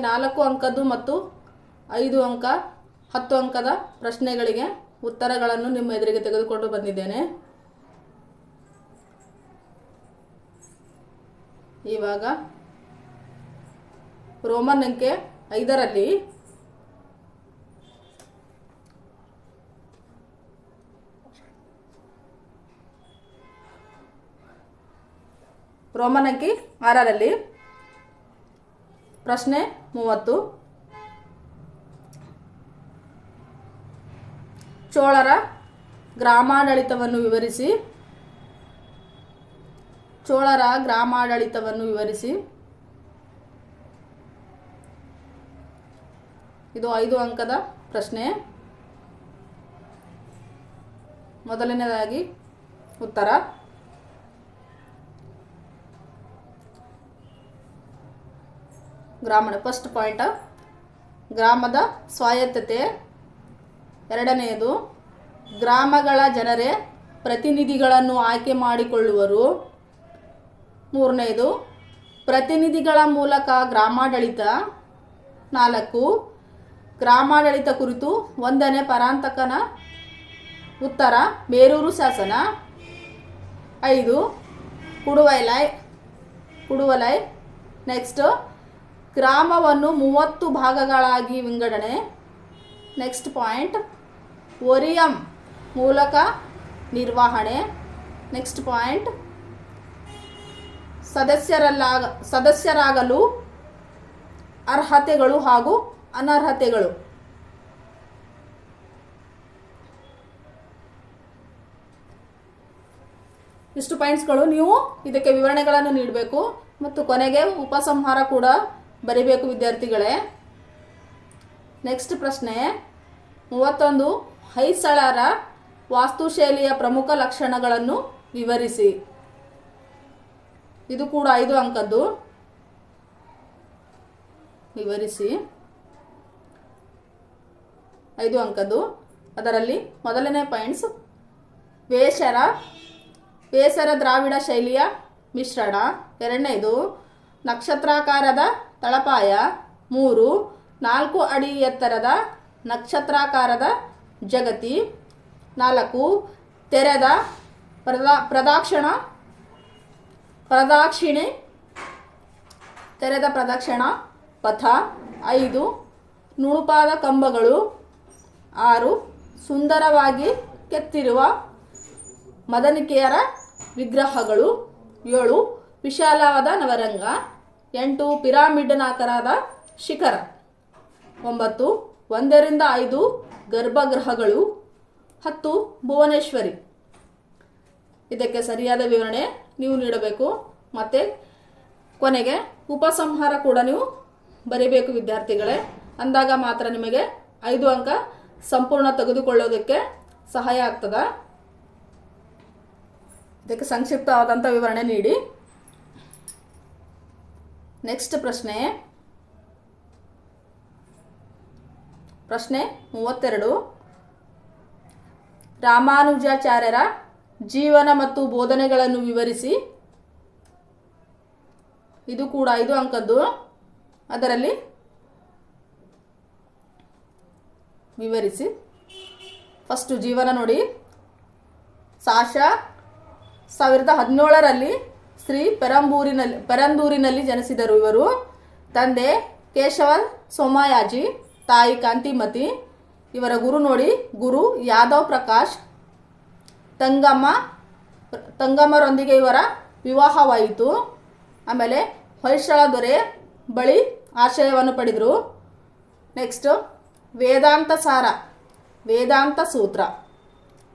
4 ಅಂಕದ್ದು ಮತ್ತು 5 ಅಂಕ 10 ಅಂಕದ ಪ್ರಶ್ನೆಗಳಿಗೆ ಉತ್ತರಗಳನ್ನು ನಿಮ್ಮ ಎದುರಿಗೆ ತೆಗೆದುಕೊಂಡು ಬಂದಿದ್ದೇನೆ. ಇವಾಗ ರೋಮನ್ ಅಂಕೆ 5ರಲ್ಲಿ ರೋಮನ್ ಅಂಕಿ 6ರಲ್ಲಿ ಪ್ರಶ್ನೆ 30. ಚೋಳರ ಗ್ರಾಮಾಡಳಿತವನ್ನು ವಿವರಿಸಿ. ಚೋಳರ ಗ್ರಾಮಾಡಳಿತವನ್ನು ವಿವರಿಸಿ. ಇದು 5 ಅಂಕದ ಪ್ರಶ್ನೆ. ಮೊದಲನೇದಾಗಿ ಉತ್ತರ. ಫಸ್ಟ್ ಪಾಯಿಂಟ್ ಗ್ರಾಮದ ಸ್ವಾಯತ್ತತೆ. ಎರಡನೆಯದು ಗ್ರಾಮಗಳ ಜನರೇ ಪ್ರತಿನಿಧಿಗಳನ್ನು ಆಯ್ಕೆ ಮಾಡಿಕೊಳ್ಳುವರು. ಮೂರನೆಯದು ಪ್ರತಿನಿಧಿಗಳ ಮೂಲಕ ಗ್ರಾಮಾಡಳಿತ. 4 ಗ್ರಾಮಾಡಳಿತ ಕುರಿತು 1ನೇ ಪರಾಂತಕನ ಉತ್ತರ ಬೇರೂರು ಶಾಸನ. 5 ಕುಡುವಲೈ. ನೆಕ್ಸ್ಟ್ ಗ್ರಾಮವನ್ನು 30 ಭಾಗಗಳಾಗಿ ವಿಂಗಡಣೆ. ನೆಕ್ಸ್ಟ್ ಪಾಯಿಂಟ್ ಒರಿಯಂ ಮೂಲಕ ನಿರ್ವಹಣೆ. ನೆಕ್ಸ್ಟ್ ಪಾಯಿಂಟ್ ಸದಸ್ಯರಾಗಲು ಅರ್ಹತೆಗಳು ಹಾಗೂ ಅನರ್ಹತೆಗಳು. ಇಷ್ಟು ಪಾಯಿಂಟ್ಸ್ಗಳು ನೀವು ಇದಕ್ಕೆ ವಿವರಣೆಗಳನ್ನು ನೀಡಬೇಕು ಮತ್ತು ಕೊನೆಗೆ ಉಪಸಂಹಾರ ಕೂಡ ಬರಿಬೇಕು ವಿದ್ಯಾರ್ಥಿಗಳೇ. ನೆಕ್ಸ್ಟ್ ಪ್ರಶ್ನೆ 31 ಹೊಯ್ಸಳರ ವಾಸ್ತುಶೈಲಿಯ ಪ್ರಮುಖ ಲಕ್ಷಣಗಳನ್ನು ವಿವರಿಸಿ. ಇದು ಕೂಡ 5 ಅಂಕದ್ದು. ವಿವರಿಸಿ 5 ಅಂಕದ್ದು. ಅದರಲ್ಲಿ ಮೊದಲನೇ ಪಾಯಿಂಟ್ಸ್ ಬೇಸರ ದ್ರಾವಿಡ ಶೈಲಿಯ ಮಿಶ್ರಣ. ಎರಡನೇದು ನಕ್ಷತ್ರಾಕಾರದ ತಳಪಾಯ. 4 ಅಡಿ ಎತ್ತರದ ನಕ್ಷತ್ರಾಕಾರದ ಜಗತಿ. 4 ತೆರೆದ ಪ್ರದಕ್ಷಿಣ ಪಥ. 5 ನುಣುಪಾದ ಕಂಬಗಳು. 6 ಸುಂದರವಾಗಿ ಕೆತ್ತಿರುವ ಮದನಿಕೆಯರ ವಿಗ್ರಹಗಳು. 7 ವಿಶಾಲವಾದ ನವರಂಗ. 8 ಪಿರಾಮಿಡ್ನಾಕಾರದ ಶಿಖರ. 9 1 ರಿಂದ 5 ಗರ್ಭಗೃಹಗಳು. 10 ಭುವನೇಶ್ವರಿ. ಇದಕ್ಕೆ ಸರಿಯಾದ ವಿವರಣೆ ನೀವು ನೀಡಬೇಕು. ಮತ್ತೆ ಕೊನೆಗೆ ಉಪಸಂಹಾರ ಕೂಡ ನೀವು ಬರೀಬೇಕು ವಿದ್ಯಾರ್ಥಿಗಳೇ. ಅಂದಾಗ ಮಾತ್ರ ನಿಮಗೆ 5 ಅಂಕ ಸಂಪೂರ್ಣ ತೆಗೆದುಕೊಳ್ಳೋದಕ್ಕೆ ಸಹಾಯ ಆಗ್ತದೆ. ಇದಕ್ಕೆ ಸಂಕ್ಷಿಪ್ತವಾದಂಥ ವಿವರಣೆ ನೀಡಿ. ನೆಕ್ಸ್ಟ್ ಪ್ರಶ್ನೆ 32 ರಾಮಾನುಜಾಚಾರ್ಯರ ಜೀವನ ಮತ್ತು ಬೋಧನೆಗಳನ್ನು ವಿವರಿಸಿ. ಇದು ಕೂಡ 5 ಅಂಕದ್ದು. ಅದರಲ್ಲಿ ವಿವರಿಸಿ. ಫಸ್ಟ್ ಜೀವನ ನೋಡಿ. 1717ರಲ್ಲಿ ಶ್ರೀ ಪೆರಂದೂರಿನಲ್ಲಿ ಜನಿಸಿದರು ಇವರು. ತಂದೆ ಕೇಶವ ಸೋಮಯಾಜಿ, ತಾಯಿ ಕಾಂತಿಮತಿ. ಇವರ ಗುರು ನೋಡಿ, ಗುರು ಯಾದವ್ ಪ್ರಕಾಶ್. ತಂಗಮ್ಮರೊಂದಿಗೆ ಇವರ ವಿವಾಹವಾಯಿತು. ಆಮೇಲೆ ಹೊಯ್ಸಳ ದೊರೆ ಬಳಿ ಆಶ್ರಯವನ್ನು ಪಡೆದರು. ನೆಕ್ಸ್ಟ್ ವೇದಾಂತ ಸಾರ, ವೇದಾಂತ ಸೂತ್ರ,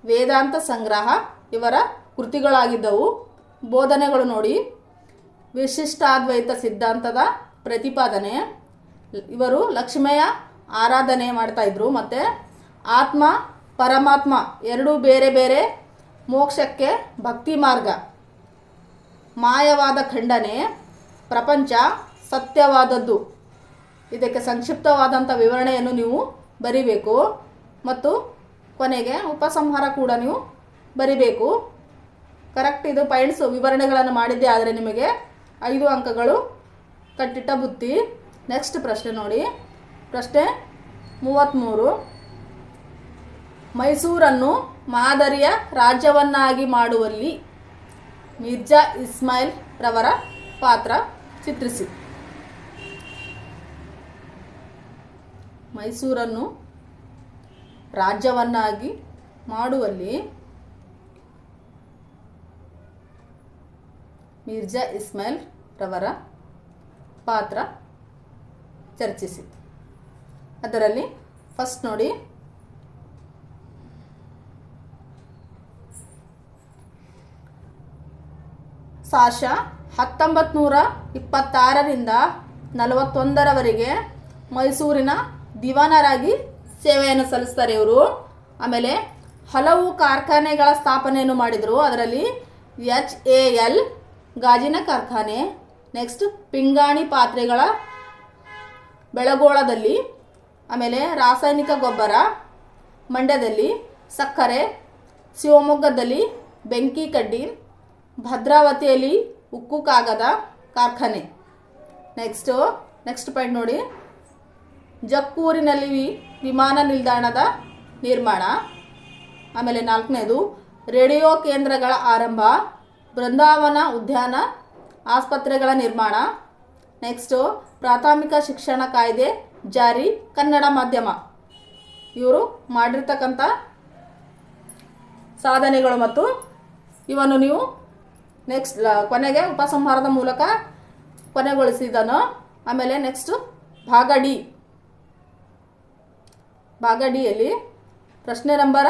ವೇದಾಂತ ಸಂಗ್ರಹ ಇವರ ಕೃತಿಗಳಾಗಿದ್ದವು. ಬೋಧನೆಗಳು ನೋಡಿ, ವಿಶಿಷ್ಟಾದ್ವೈತ ಸಿದ್ಧಾಂತದ ಪ್ರತಿಪಾದನೆ. ಇವರು ಲಕ್ಷ್ಮಿಯ ಆರಾಧನೆ ಮಾಡ್ತಾ ಇದ್ರು. ಮತ್ತು ಆತ್ಮ ಪರಮಾತ್ಮ ಎರಡೂ ಬೇರೆ ಬೇರೆ, ಮೋಕ್ಷಕ್ಕೆ ಭಕ್ತಿ ಮಾರ್ಗ, ಮಾಯವಾದ ಖಂಡನೆ, ಪ್ರಪಂಚ ಸತ್ಯವಾದದ್ದು. ಇದಕ್ಕೆ ಸಂಕ್ಷಿಪ್ತವಾದಂಥ ವಿವರಣೆಯನ್ನು ನೀವು ಬರಿಬೇಕು ಮತ್ತು ಕೊನೆಗೆ ಉಪಸಂಹಾರ ಕೂಡ ನೀವು ಬರಿಬೇಕು. ಕರೆಕ್ಟ್ ಇದು ಪಾಯಿಂಟ್ಸ್ ವಿವರಣೆಗಳನ್ನು ಮಾಡಿದ್ದೆ ಆದರೆ ನಿಮಗೆ 5 ಅಂಕಗಳು ಕಟ್ಟಿಟ್ಟ ಬುತ್ತಿ. ನೆಕ್ಸ್ಟ್ ಪ್ರಶ್ನೆ ನೋಡಿ, ಪ್ರಶ್ನೆ 33. ಮೈಸೂರನ್ನು ಮಾದರಿಯ ರಾಜ್ಯವನ್ನಾಗಿ ಮಾಡುವಲ್ಲಿ ಮಿರ್ಜಾ ಇಸ್ಮಾಯಿಲ್ ರವರ ಪಾತ್ರ ಚಿತ್ರಿಸಿ. ಮೈಸೂರನ್ನು ರಾಜ್ಯವನ್ನಾಗಿ ಮಾಡುವಲ್ಲಿ ಮಿರ್ಜಾ ಇಸ್ಮಾಯಿಲ್ ರವರ ಪಾತ್ರ ಚರ್ಚಿಸಿ. ಅದರಲ್ಲಿ ಫಸ್ಟ್ ನೋಡಿ, ಸಾಶ 1926ರಿಂದ 41ರವರೆಗೆ ಮೈಸೂರಿನ ದಿವಾನರಾಗಿ ಸೇವೆಯನ್ನು ಸಲ್ಲಿಸ್ತಾರೆ ಇವರು. ಆಮೇಲೆ ಹಲವು ಕಾರ್ಖಾನೆಗಳ ಸ್ಥಾಪನೆಯನ್ನು ಮಾಡಿದರು. ಅದರಲ್ಲಿ HAL ಗಾಜಿನ ಕಾರ್ಖಾನೆ, ನೆಕ್ಸ್ಟ್ ಪಿಂಗಾಣಿ ಪಾತ್ರೆಗಳ ಬೆಳಗೋಳದಲ್ಲಿ, ಆಮೇಲೆ ರಾಸಾಯನಿಕ ಗೊಬ್ಬರ ಮಂಡ್ಯದಲ್ಲಿ, ಸಕ್ಕರೆ ಶಿವಮೊಗ್ಗದಲ್ಲಿ, ಬೆಂಕಿ ಕಡ್ಡಿ, ಭದ್ರಾವತಿಯಲ್ಲಿ ಉಕ್ಕು ಕಾಗದ ಕಾರ್ಖಾನೆ. ನೆಕ್ಸ್ಟ್ ಪಾಯಿಂಟ್ ನೋಡಿ, ಜಕ್ಕೂರಿನಲ್ಲಿ ವಿಮಾನ ನಿಲ್ದಾಣದ ನಿರ್ಮಾಣ. ಆಮೇಲೆ 4ನೇದು ರೇಡಿಯೋ ಕೇಂದ್ರಗಳ ಆರಂಭ, ಬೃಂದಾವನ ಉದ್ಯಾನ ಆಸ್ಪತ್ರೆಗಳ ನಿರ್ಮಾಣ. ನೆಕ್ಸ್ಟು ಪ್ರಾಥಮಿಕ ಶಿಕ್ಷಣ ಕಾಯ್ದೆ ಜಾರಿ, ಕನ್ನಡ ಮಾಧ್ಯಮ. ಇವರು ಮಾಡಿರ್ತಕ್ಕಂಥ ಸಾಧನೆಗಳು ಮತ್ತು ಇವನ್ನು ನೀವು ನೆಕ್ಸ್ಟ್ ಕೊನೆಗೆ ಉಪಸಂಹಾರದ ಮೂಲಕ ಕೊನೆಗೊಳಿಸಿದನು. ಆಮೇಲೆ ನೆಕ್ಸ್ಟು ಭಾಗ ಡಿಯಲ್ಲಿ ಪ್ರಶ್ನೆ ನಂಬರ್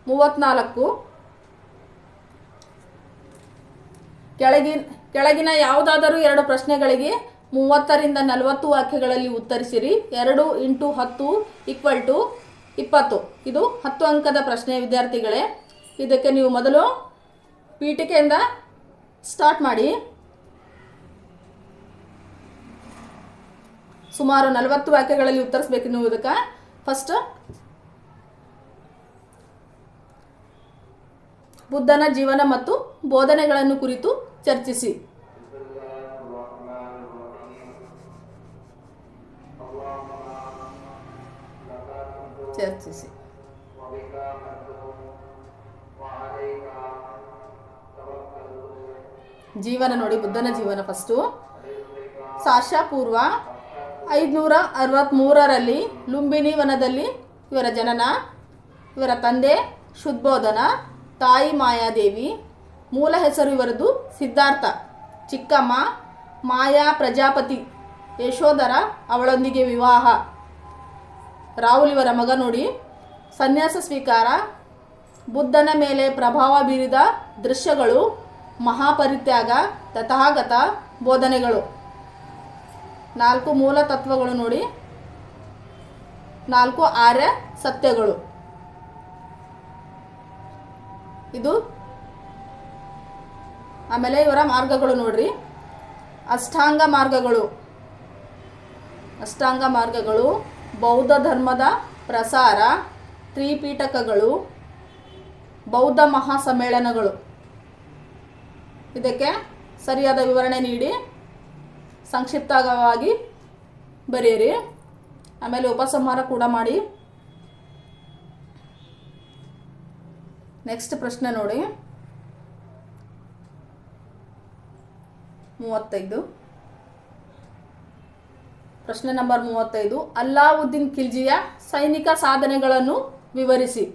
34. ಕೆಳಗಿನ ಯಾವುದಾದರೂ 2 ಪ್ರಶ್ನೆಗಳಿಗೆ 30ರಿಂದ 40 ವಾಕ್ಯಗಳಲ್ಲಿ ಉತ್ತರಿಸಿರಿ. 2 × 10 = 20. ಇದು 10 ಅಂಕದ ಪ್ರಶ್ನೆ ವಿದ್ಯಾರ್ಥಿಗಳೇ. ಇದಕ್ಕೆ ನೀವು ಮೊದಲು ಪೀಠಿಕೆಯಿಂದ ಸ್ಟಾರ್ಟ್ ಮಾಡಿ. ಸುಮಾರು 40 ವಾಕ್ಯಗಳಲ್ಲಿ ಉತ್ತರಿಸಬೇಕು ನೀವು ಇದಕ್ಕೆ. ಫಸ್ಟ್, ಬುದ್ಧನ ಜೀವನ ಮತ್ತು ಬೋಧನೆಗಳನ್ನು ಕುರಿತು ಚರ್ಚಿಸಿ. ಜೀವನ ನೋಡಿ, ಬುದ್ಧನ ಜೀವನ ಫಸ್ಟು. ಸಾಶ ಪೂರ್ವ 563ರಲ್ಲಿ ಲುಂಬಿನಿ ವನದಲ್ಲಿ ಇವರ ಜನನ. ಇವರ ತಂದೆ ಶುದ್ಧಬೋಧನ, ತಾಯಿ ಮಾಯಾದೇವಿ. ಮೂಲ ಹೆಸರು ಇವರದು ಸಿದ್ಧಾರ್ಥ. ಚಿಕ್ಕಮ್ಮ ಮಾಯಾ ಪ್ರಜಾಪತಿ. ಯಶೋಧರ ಅವಳೊಂದಿಗೆ ವಿವಾಹ. ರಾಹುಲ್ ಇವರ ಮಗ ನೋಡಿ. ಸನ್ಯಾಸ ಸ್ವೀಕಾರ, ಬುದ್ಧನ ಮೇಲೆ ಪ್ರಭಾವ ಬೀರಿದ ದೃಶ್ಯಗಳು, ಮಹಾಪರಿತ್ಯಾಗ, ತಥಾಗತ ಬೋಧನೆಗಳು. 4 ಮೂಲ ತತ್ವಗಳು ನೋಡಿ, 4 ಆರ್ಯ ಸತ್ಯಗಳು. ಇದು ಆಮೇಲೆ ಇವರ ಮಾರ್ಗಗಳು ನೋಡ್ರಿ. ಅಷ್ಟಾಂಗ ಮಾರ್ಗಗಳು, ಬೌದ್ಧ ಧರ್ಮದ ಪ್ರಸಾರ, ತ್ರಿಪೀಠಕಗಳು, ಬೌದ್ಧ ಮಹಾಸಮ್ಮೇಳನಗಳು. ಇದಕ್ಕೆ ಸರಿಯಾದ ವಿವರಣೆ ನೀಡಿ ಸಂಕ್ಷಿಪ್ತವಾಗಿ ಬರೆಯಿರಿ. ಆಮೇಲೆ ಉಪಸಂಹಾರ ಕೂಡ ಮಾಡಿ. ನೆಕ್ಸ್ಟ್ ಪ್ರಶ್ನೆ ನೋಡಿ, 35. ಪ್ರಶ್ನೆ ನಂಬರ್ 35. ಅಲ್ಲಾವುದ್ದೀನ್ ಖಿಲ್ಜಿಯ ಸೈನಿಕ ಸಾಧನೆಗಳನ್ನು ವಿವರಿಸಿ.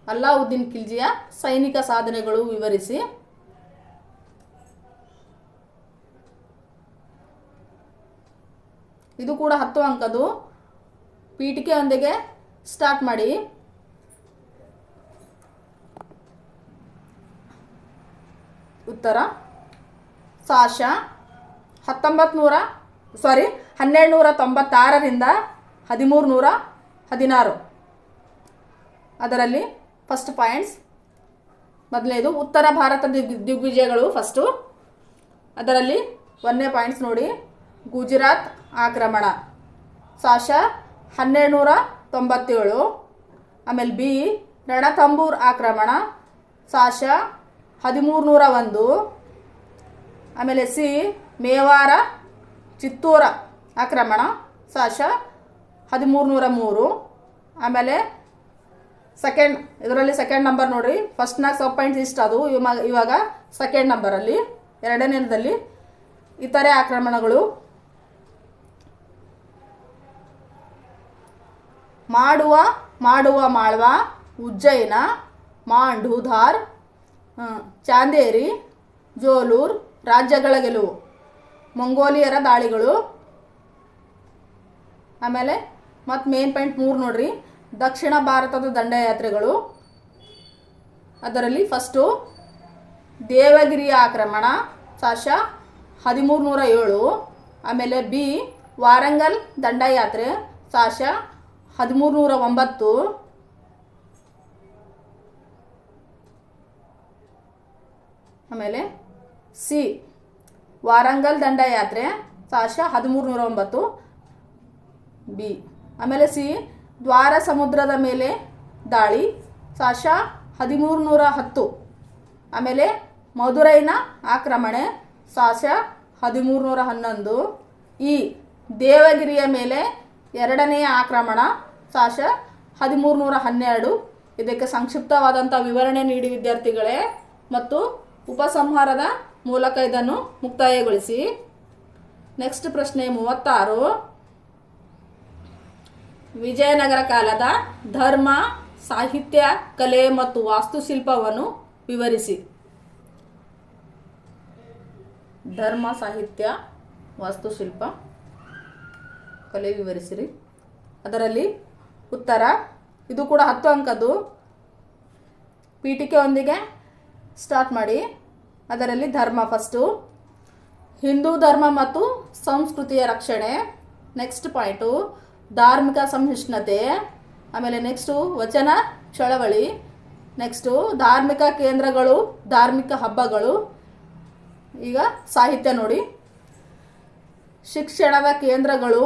ಅಲ್ಲಾವುದ್ದೀನ್ ಖಿಲ್ಜಿಯ ಸೈನಿಕ ಸಾಧನೆಗಳು ವಿವರಿಸಿ. ಇದು ಕೂಡ 10 ಅಂಕದು. ಪೀಠಿಕೆಯೊಂದಿಗೆ ಸ್ಟಾರ್ಟ್ ಮಾಡಿ. ಉತ್ತರ ಸಾಶ 1296ರಿಂದ 1316. ಅದರಲ್ಲಿ ಫಸ್ಟ್ ಪಾಯಿಂಟ್ಸ್. ಮೊದಲನೇದು ಉತ್ತರ ಭಾರತ ದಿಗ್ವಿಜಯಗಳು ಫಸ್ಟು. ಅದರಲ್ಲಿ 1ನೇ ಪಾಯಿಂಟ್ಸ್ ನೋಡಿ, ಗುಜರಾತ್ ಆಕ್ರಮಣ ಸಾಶ 1297. ಆಮೇಲೆ ಬಿ, ರಣಥಂಬೂರ್ ಆಕ್ರಮಣ ಸಾಶ 1301. ಆಮೇಲೆ ಸಿ, ಮೇವಾರ ಚಿತ್ತೂರ ಆಕ್ರಮಣ ಸಾಶ 1303. ಆಮೇಲೆ ಇದರಲ್ಲಿ ಸೆಕೆಂಡ್ ನಂಬರ್ ನೋಡ್ರಿ, ಫಸ್ಟ್ನಾಗ ಸಬ್ ಪಾಯಿಂಟ್ಸ್ ಇಷ್ಟ ಅದು, ಇವಾಗ ಸೆಕೆಂಡ್ ನಂಬರಲ್ಲಿ ಎರಡನೇದಲ್ಲಿ ಇತರೆ ಆಕ್ರಮಣಗಳು. ಮಾಡುವ ಮಾಳ್ವ, ಉಜ್ಜಯಿನ, ಮಾಂಡು, ಧಾರ್, ಚಾಂದೇರಿ, ಜೋಲೂರ್ ರಾಜ್ಯಗಳ ಗೆಲುವು, ಮಂಗೋಲಿಯರ ದಾಳಿಗಳು. ಆಮೇಲೆ ಮತ್ತು ಮೇನ್ ಪಾಯಿಂಟ್ 3 ನೋಡ್ರಿ, ದಕ್ಷಿಣ ಭಾರತದ ದಂಡಯಾತ್ರೆಗಳು. ಅದರಲ್ಲಿ ಫಸ್ಟು ದೇವಗಿರಿಯ ಆಕ್ರಮಣ ಸಾಶ 1307. ಆಮೇಲೆ ಬಿ ವಾರಂಗಲ್ ದಂಡಯಾತ್ರೆ ಸಾಶ 1309. ಆಮೇಲೆ ಸಿ ವಾರಂಗಲ್ ದಂಡಯಾತ್ರೆ ಸಾಶ 1309 ಬಿ. ಆಮೇಲೆ ಸಿ ದ್ವಾರ ಸಮುದ್ರದ ಮೇಲೆ ದಾಳಿ ಸಾಶ 1310. ಆಮೇಲೆ ಮಧುರೈನ ಆಕ್ರಮಣೆ ಸಾಶ 1311. ಈ ದೇವಗಿರಿಯ ಮೇಲೆ ಎರಡನೆಯ ಆಕ್ರಮಣ ಸಾಶ 1312. ಇದಕ್ಕೆ ಸಂಕ್ಷಿಪ್ತವಾದಂಥ ವಿವರಣೆ ನೀಡಿ ವಿದ್ಯಾರ್ಥಿಗಳೇ ಮತ್ತು ಉಪಸಂಹಾರದ ಮೂಲಕ ಇದನ್ನು ಮುಕ್ತಾಯಗೊಳಿಸಿ. ನೆಕ್ಸ್ಟ್ ಪ್ರಶ್ನೆ 36. ವಿಜಯನಗರ ಕಾಲದ ಧರ್ಮ, ಸಾಹಿತ್ಯ, ಕಲೆ ಮತ್ತು ವಾಸ್ತುಶಿಲ್ಪವನ್ನು ವಿವರಿಸಿ. ಧರ್ಮ, ಸಾಹಿತ್ಯ, ವಾಸ್ತುಶಿಲ್ಪ, ಕಲೆ ವಿವರಿಸಿರಿ. ಅದರಲ್ಲಿ ಉತ್ತರ ಇದು ಕೂಡ 10 ಅಂಕದ್ದು. ಪೀಠಿಕೆಯೊಂದಿಗೆ ಸ್ಟಾರ್ಟ್ ಮಾಡಿ. ಅದರಲ್ಲಿ ಧರ್ಮ ಫಸ್ಟು, ಹಿಂದೂ ಧರ್ಮ ಮತ್ತು ಸಂಸ್ಕೃತಿಯ ರಕ್ಷಣೆ. ನೆಕ್ಸ್ಟ್ ಪಾಯಿಂಟು ಧಾರ್ಮಿಕ ಸಹಿಷ್ಣುತೆ. ಆಮೇಲೆ ನೆಕ್ಸ್ಟು ವಚನ ಚಳವಳಿ. ನೆಕ್ಸ್ಟು ಧಾರ್ಮಿಕ ಕೇಂದ್ರಗಳು, ಧಾರ್ಮಿಕ ಹಬ್ಬಗಳು. ಈಗ ಸಾಹಿತ್ಯ ನೋಡಿ, ಶಿಕ್ಷಣದ ಕೇಂದ್ರಗಳು,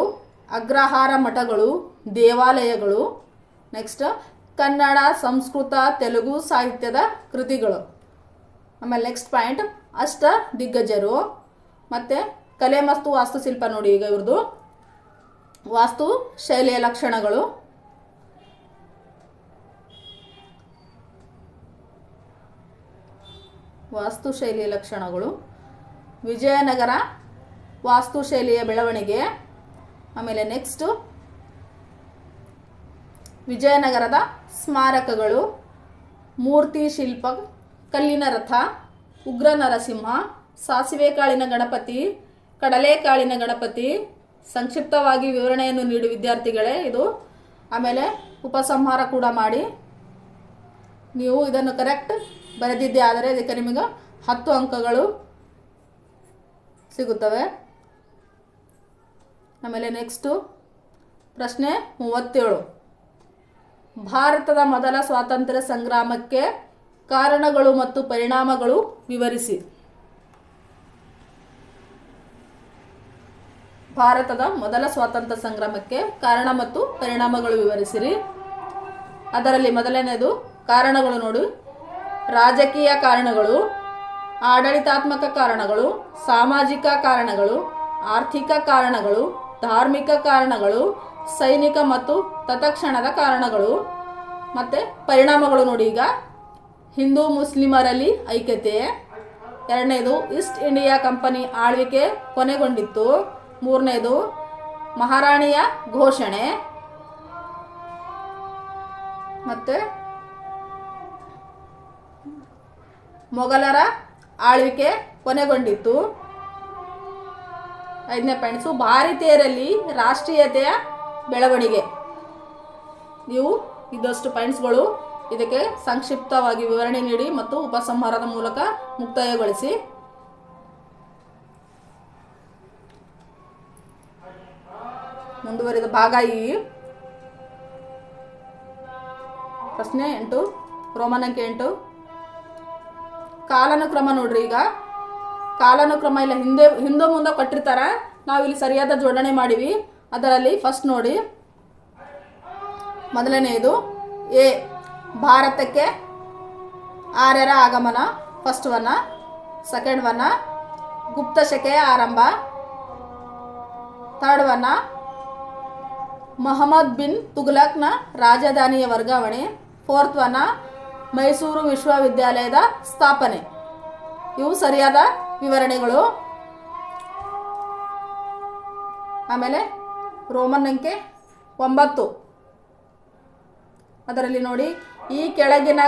ಅಗ್ರಹಾರ ಮಠಗಳು, ದೇವಾಲಯಗಳು. ನೆಕ್ಸ್ಟ್ ಕನ್ನಡ, ಸಂಸ್ಕೃತ, ತೆಲುಗು ಸಾಹಿತ್ಯದ ಕೃತಿಗಳು. ಆಮೇಲೆ ನೆಕ್ಸ್ಟ್ ಪಾಯಿಂಟ್ ಅಷ್ಟ ದಿಗ್ಗಜರು. ಮತ್ತು ಕಲೆ ಮತ್ತು ವಾಸ್ತುಶಿಲ್ಪ ನೋಡಿ. ಈಗ ಇವ್ರದ್ದು ವಾಸ್ತು ಶೈಲಿಯ ಲಕ್ಷಣಗಳು. ವಾಸ್ತುಶೈಲಿಯ ಲಕ್ಷಣಗಳು, ವಿಜಯನಗರ ವಾಸ್ತುಶೈಲಿಯ ಬೆಳವಣಿಗೆ. ಆಮೇಲೆ ನೆಕ್ಸ್ಟು ವಿಜಯನಗರದ ಸ್ಮಾರಕಗಳು, ಮೂರ್ತಿ ಶಿಲ್ಪ, ಕಲ್ಲಿನ ರಥ, ಉಗ್ರ ನರಸಿಂಹ, ಸಾಸಿವೆ ಕಾಳಿನ ಗಣಪತಿ, ಕಡಲೆಕಾಳಿನ ಗಣಪತಿ. ಸಂಕ್ಷಿಪ್ತವಾಗಿ ವಿವರಣೆಯನ್ನು ನೀಡಿ ವಿದ್ಯಾರ್ಥಿಗಳೇ ಇದು. ಆಮೇಲೆ ಉಪಸಂಹಾರ ಕೂಡ ಮಾಡಿ. ನೀವು ಇದನ್ನು ಕರೆಕ್ಟ್ ಬರೆದಿದ್ದೆ ಆದರೆ ಇದಕ್ಕೆ ನಿಮಗೆ 10 ಅಂಕಗಳು ಸಿಗುತ್ತವೆ. ಆಮೇಲೆ ನೆಕ್ಸ್ಟು ಪ್ರಶ್ನೆ 37. ಭಾರತದ ಮೊದಲ ಸ್ವಾತಂತ್ರ್ಯ ಸಂಗ್ರಾಮಕ್ಕೆ ಕಾರಣಗಳು ಮತ್ತು ಪರಿಣಾಮಗಳು ವಿವರಿಸಿ. ಭಾರತದ ಮೊದಲ ಸ್ವಾತಂತ್ರ್ಯ ಸಂಗ್ರಾಮಕ್ಕೆ ಕಾರಣ ಮತ್ತು ಪರಿಣಾಮಗಳು ವಿವರಿಸಿರಿ. ಅದರಲ್ಲಿ ಮೊದಲನೇದು ಕಾರಣಗಳು ನೋಡಿ, ರಾಜಕೀಯ ಕಾರಣಗಳು, ಆಡಳಿತಾತ್ಮಕ ಕಾರಣಗಳು, ಸಾಮಾಜಿಕ ಕಾರಣಗಳು, ಆರ್ಥಿಕ ಕಾರಣಗಳು, ಧಾರ್ಮಿಕ ಕಾರಣಗಳು, ಸೈನಿಕ ಮತ್ತು ತತ್ಕ್ಷಣದ ಕಾರಣಗಳು. ಮತ್ತು ಪರಿಣಾಮಗಳು ನೋಡಿ. ಈಗ ಹಿಂದೂ ಮುಸ್ಲಿಮರಲ್ಲಿ ಐಕ್ಯತೆ. ಎರಡನೇದು ಈಸ್ಟ್ ಇಂಡಿಯಾ ಕಂಪನಿ ಆಳ್ವಿಕೆ ಕೊನೆಗೊಂಡಿತ್ತು. ಮೂರನೇದು ಮಹಾರಾಣಿಯ ಘೋಷಣೆ. ಮತ್ತು ಮೊಘಲರ ಆಳ್ವಿಕೆ ಕೊನೆಗೊಂಡಿತ್ತು. 5ನೇ ಪಾಯಿಂಟ್ಸು ಭಾರತೀಯರಲ್ಲಿ ರಾಷ್ಟ್ರೀಯತೆಯ ಬೆಳವಣಿಗೆ. ನೀವು ಇದಷ್ಟು ಪಾಯಿಂಟ್ಸ್ಗಳು ಇದಕ್ಕೆ ಸಂಕ್ಷಿಪ್ತವಾಗಿ ವಿವರಣೆ ನೀಡಿ ಮತ್ತು ಉಪಸಂಹಾರದ ಮೂಲಕ ಮುಕ್ತಾಯಗೊಳಿಸಿ. ಮುಂದುವರಿದ ಭಾಗ ಈ ಪ್ರಶ್ನೆ 8 ರೋಮನ್ ಅಂಕೆ 8. ಕಾಲಾನುಕ್ರಮ ನೋಡ್ರಿ. ಈಗ ಕಾಲಾನುಕ್ರಮ ಇಲ್ಲ, ಹಿಂದೆ ಮುಂದೆ ಕೊಟ್ಟಿರ್ತಾರ, ನಾವು ಇಲ್ಲಿ ಸರಿಯಾದ ಜೋಡಣೆ ಮಾಡಿವಿ. ಅದರಲ್ಲಿ ಫಸ್ಟ್ ನೋಡಿ, ಮೊದಲನೆಯದು ಎ ಭಾರತಕ್ಕೆ ಆರ್ಯರ ಆಗಮನ, ಫಸ್ಟ್ ಒನ್. ಸೆಕೆಂಡ್ ಒನ್ ಗುಪ್ತ ಶಕೆಯ ಆರಂಭ. ಥರ್ಡ್ ಒನ್ ಮೊಹಮ್ಮದ್ ಬಿನ್ ತುಘಲಕ್ನ ರಾಜಧಾನಿಯ ವರ್ಗಾವಣೆ. ಫೋರ್ತ್ ಒನ್ ಮೈಸೂರು ವಿಶ್ವವಿದ್ಯಾಲಯದ ಸ್ಥಾಪನೆ. ಇವು ಸರಿಯಾದ ವಿವರಣೆಗಳು. ಆಮೇಲೆ ರೋಮನ್ ಅಂಕೆ 9 ಅದರಲ್ಲಿ ನೋಡಿ, ಈ ಕೆಳಗಿನ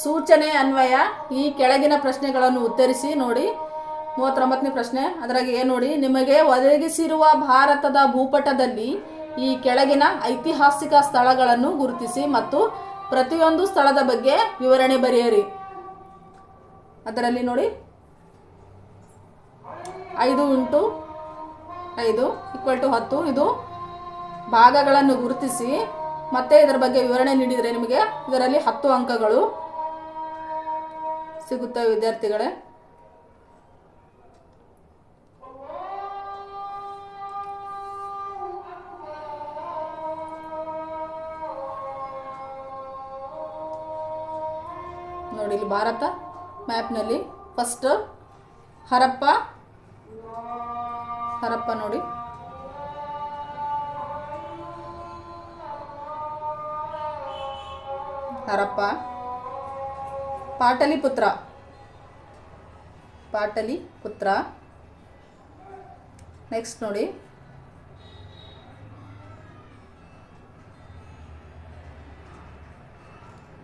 ಸೂಚನೆ ಅನ್ವಯ ಈ ಕೆಳಗಿನ ಪ್ರಶ್ನೆಗಳನ್ನು ಉತ್ತರಿಸಿ. ನೋಡಿ 39ನೇ ಪ್ರಶ್ನೆ, ಅದರಾಗೆ ನೋಡಿ, ನಿಮಗೆ ಒದಗಿಸಿರುವ ಭಾರತದ ಭೂಪಟದಲ್ಲಿ ಈ ಕೆಳಗಿನ ಐತಿಹಾಸಿಕ ಸ್ಥಳಗಳನ್ನು ಗುರುತಿಸಿ ಮತ್ತು ಪ್ರತಿಯೊಂದು ಸ್ಥಳದ ಬಗ್ಗೆ ವಿವರಣೆ ಬರೆಯಿರಿ. ಅದರಲ್ಲಿ ನೋಡಿ 5x5 = 10. ಇದು ಭಾಗಗಳನ್ನು ಗುರುತಿಸಿ ಮತ್ತೆ ಇದರ ಬಗ್ಗೆ ವಿವರಣೆ ನೀಡಿದರೆ ನಿಮಗೆ ಇದರಲ್ಲಿ 10 ಅಂಕಗಳು ಸಿಗುತ್ತವೆ ವಿದ್ಯಾರ್ಥಿಗಳೇ. ನೋಡಿ, ಇಲ್ಲಿ ಭಾರತ ಮ್ಯಾಪ್ನಲ್ಲಿ ಫಸ್ಟ್ ಹರಪ್ಪ ನೋಡಿ, ಹರಪ್ಪ. ಪಾಟಲಿಪುತ್ರ ನೆಕ್ಸ್ಟ್ ನೋಡಿ,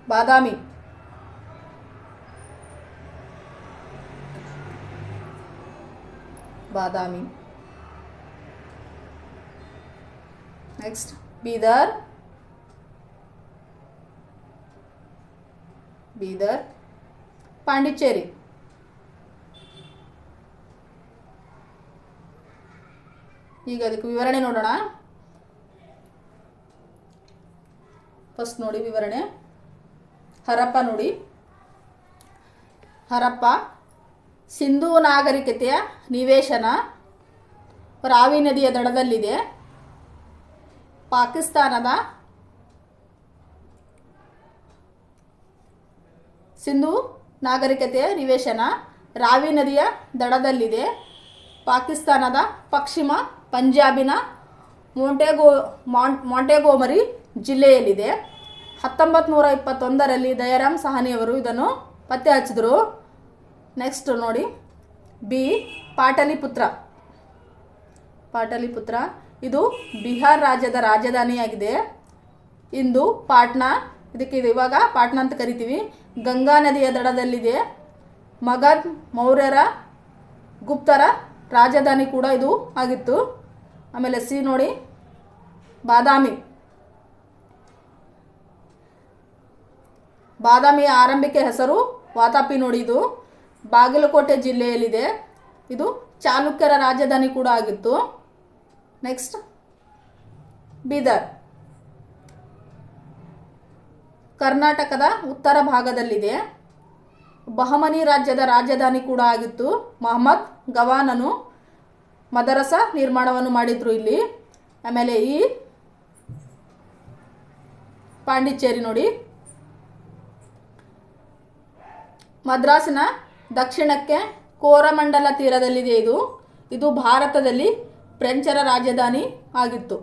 ಬಾದಾಮಿ. ನೆಕ್ಸ್ಟ್ ಬೀದರ್. ಪಾಂಡಿಚೇರಿ. ಈಗ ಅದಕ್ಕೆ ವಿವರಣೆ ನೋಡೋಣ. ಫಸ್ಟ್ ನೋಡಿ ವಿವರಣೆ. ಹರಪ್ಪ ನೋಡಿ, ಹರಪ್ಪ ಸಿಂಧೂ ನಾಗರಿಕತೆಯ ನಿವೇಶನ ರಾವಿ ನದಿಯ ದಡದಲ್ಲಿದೆ. ಪಾಕಿಸ್ತಾನದ ಸಿಂಧೂ ನಾಗರಿಕತೆಯ ನಿವೇಶನ ರಾವಿ ನದಿಯ ದಡದಲ್ಲಿದೆ. ಪಾಕಿಸ್ತಾನದ ಪಶ್ಚಿಮ ಪಂಜಾಬಿನ ಮೊಂಟೆಗೋಮರಿ ಜಿಲ್ಲೆಯಲ್ಲಿದೆ. 1921ರಲ್ಲಿ ದಯಾರಾಮ್ ಸಹಾನಿಯವರು ಇದನ್ನು ಪತ್ತೆ ಹಚ್ಚಿದರು. ನೆಕ್ಸ್ಟ್ ನೋಡಿ, ಬಿ ಪಾಟಲಿಪುತ್ರ ಇದು ಬಿಹಾರ್ ರಾಜ್ಯದ ರಾಜಧಾನಿಯಾಗಿದೆ. ಇಂದು ಪಾಟ್ನಾ, ಇದಕ್ಕೆ ಇವಾಗ ಪಾಟ್ನಾ ಅಂತ ಕರಿತೀವಿ, ಗಂಗಾ ನದಿಯ ದಡದಲ್ಲಿದೆ. ಮಗಧ್ ಮೌರ್ಯರ ಗುಪ್ತರ ರಾಜಧಾನಿ ಕೂಡ ಇದು ಆಗಿತ್ತು. ಆಮೇಲೆ ಸಿ ನೋಡಿ, ಬಾದಾಮಿಯ ಆರಂಭಿಕ ಹೆಸರು ವಾತಾಪಿ ನೋಡಿ. ಇದು ಬಾಗಲಕೋಟೆ ಜಿಲ್ಲೆಯಲ್ಲಿದೆ. ಇದು ಚಾಲುಕ್ಯರ ರಾಜಧಾನಿ ಕೂಡ ಆಗಿತ್ತು. ನೆಕ್ಸ್ಟ್ ಬೀದರ್ ಕರ್ನಾಟಕದ ಉತ್ತರ ಭಾಗದಲ್ಲಿದೆ. ಬಹಮನಿ ರಾಜ್ಯದ ರಾಜಧಾನಿ ಕೂಡ ಆಗಿತ್ತು. ಮೊಹಮ್ಮದ್ ಗವಾನನು ಮದರಸ ನಿರ್ಮಾಣವನ್ನು ಮಾಡಿದ್ರು ಇಲ್ಲಿ. ಆಮೇಲೆ ಈ ಪಾಂಡಿಚೇರಿ ನೋಡಿ, ಮದ್ರಾಸಿನ ದಕ್ಷಿಣಕ್ಕೆ ಕೋರಮಂಡಲ ತೀರದಲ್ಲಿದೆ. ಇದು ಭಾರತದಲ್ಲಿ ಫ್ರೆಂಚರ ರಾಜಧಾನಿ ಆಗಿತ್ತು.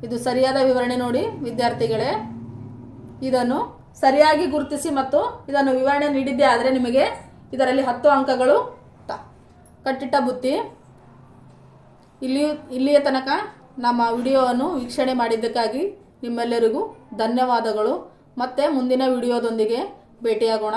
ಇದು ಸರಿಯಾದ ವಿವರಣೆ ನೋಡಿ ವಿದ್ಯಾರ್ಥಿಗಳೇ. ಇದನ್ನು ಸರಿಯಾಗಿ ಗುರುತಿಸಿ ಮತ್ತು ಇದನ್ನು ವಿವರಣೆ ನೀಡಿದ್ದೇ ಆದರೆ ನಿಮಗೆ ಇದರಲ್ಲಿ 10 ಅಂಕಗಳು ಕಟ್ಟಿಟ್ಟ ಬುತ್ತಿ. ಇಲ್ಲಿಯ ತನಕ ನಮ್ಮ ವಿಡಿಯೋವನ್ನು ವೀಕ್ಷಣೆ ಮಾಡಿದ್ದಕ್ಕಾಗಿ ನಿಮ್ಮೆಲ್ಲರಿಗೂ ಧನ್ಯವಾದಗಳು. ಮತ್ತೆ ಮುಂದಿನ ವಿಡಿಯೋದೊಂದಿಗೆ ಭೇಟಿಯಾಗೋಣ.